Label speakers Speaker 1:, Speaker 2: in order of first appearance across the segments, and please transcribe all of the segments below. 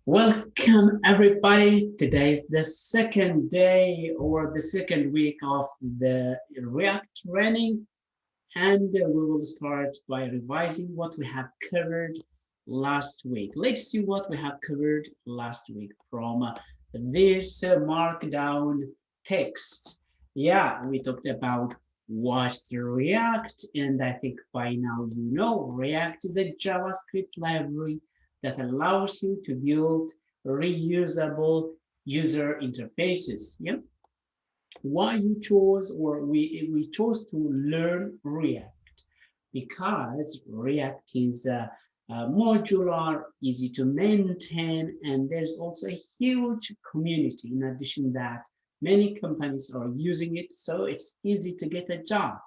Speaker 1: Welcome everybody. Today is the second day or the second week of the React training, and we will start by revising what we have covered last week. Let's see what we have covered last week from this markdown text. Yeah, we talked about what's React, and I think by now you know React is a JavaScript library that allows you to build reusable user interfaces. Yeah, why you chose or we chose to learn React because React is modular, easy to maintain, and there's also a huge community. In addition that, many companies are using it, so it's easy to get a job.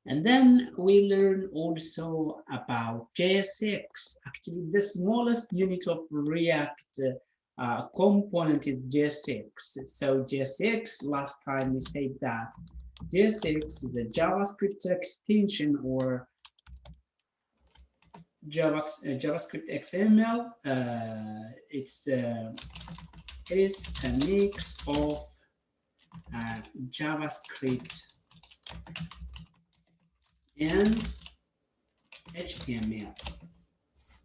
Speaker 1: And then we learn also about JSX. Actually, the smallest unit of React component is JSX. So JSX, last time we said that JSX is a JavaScript extension or JavaScript XML. It is a mix of JavaScript and HTML.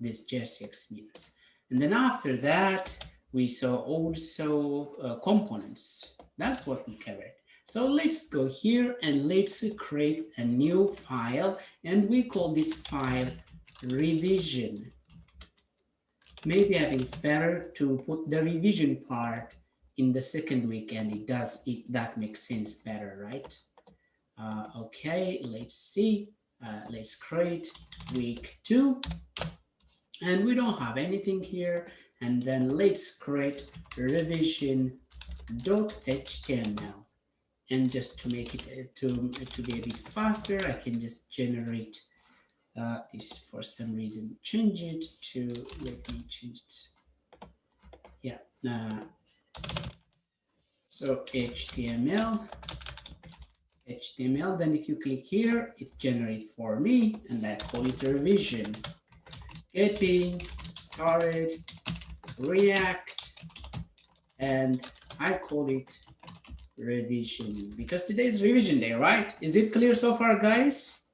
Speaker 1: This JSX means. And then after that, we saw also components. That's what we covered. So let's go here and let's create a new file, and we call this file revision. Maybe I think it's better to put the revision part in the second week, and that makes sense better, right? Okay, let's see. Let's create week 2. And we don't have anything here. And then let's create revision.html. And just to make it to be a bit faster, I can just generate this for some reason. Change it to, let me change it. Yeah. So HTML. Then if you click here, it generates for me, and I call it revision. Getting started React, and I call it revision because today is revision day, right? Is it clear so far, guys?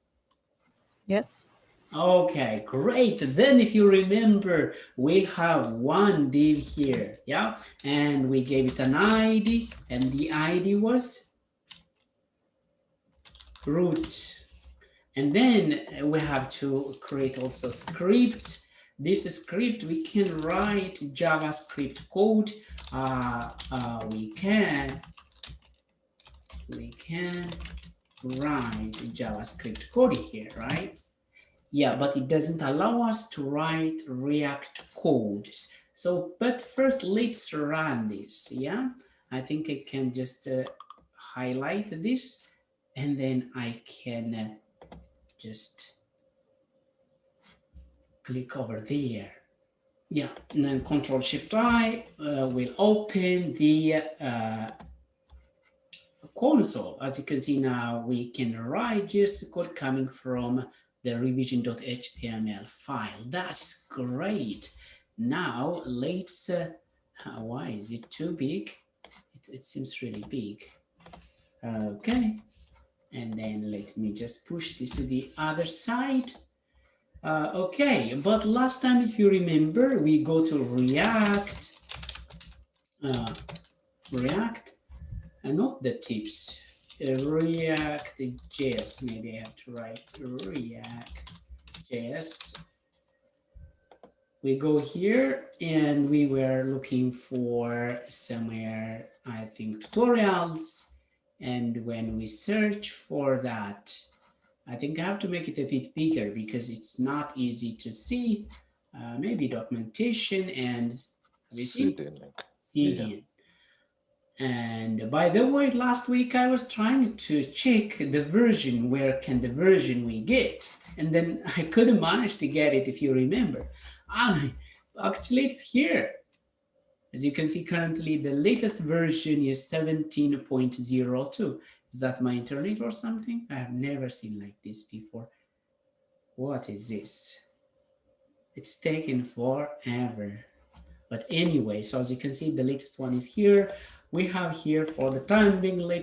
Speaker 2: Yes.
Speaker 1: Okay, great. Then if you remember, we have one div here, yeah? And we gave it an ID, and the ID was root. And then we have to create also script. This script, we can write JavaScript code. We can write JavaScript code here, right? Yeah, but it doesn't allow us to write React code. So, but first let's run this, yeah? I think I can just highlight this, and then I can just click over there. Yeah, and then Control-Shift-I will open the console. As you can see now, we can write just code coming from the revision.html file. That's great. Now let's, why is it too big? It seems really big. Okay, and then let me just push this to the other side. Okay, but last time, if you remember, we go to React, and not the tips, React.js. Maybe I have to write React.js. We go here, and we were looking for somewhere, I think, tutorials. And when we search for that, I think I have to make it a bit bigger because it's not easy to see. Maybe documentation and have you seen? CDN. And by the way, last week I was trying to check the version, where can the version we get? And then I couldn't manage to get it, if you remember. Actually, it's here. As you can see, currently the latest version is 17.02. Is that my internet or something? I have never seen like this before. What is this? It's taken forever. But anyway, so as you can see, the latest one is here. We have here for the time being latest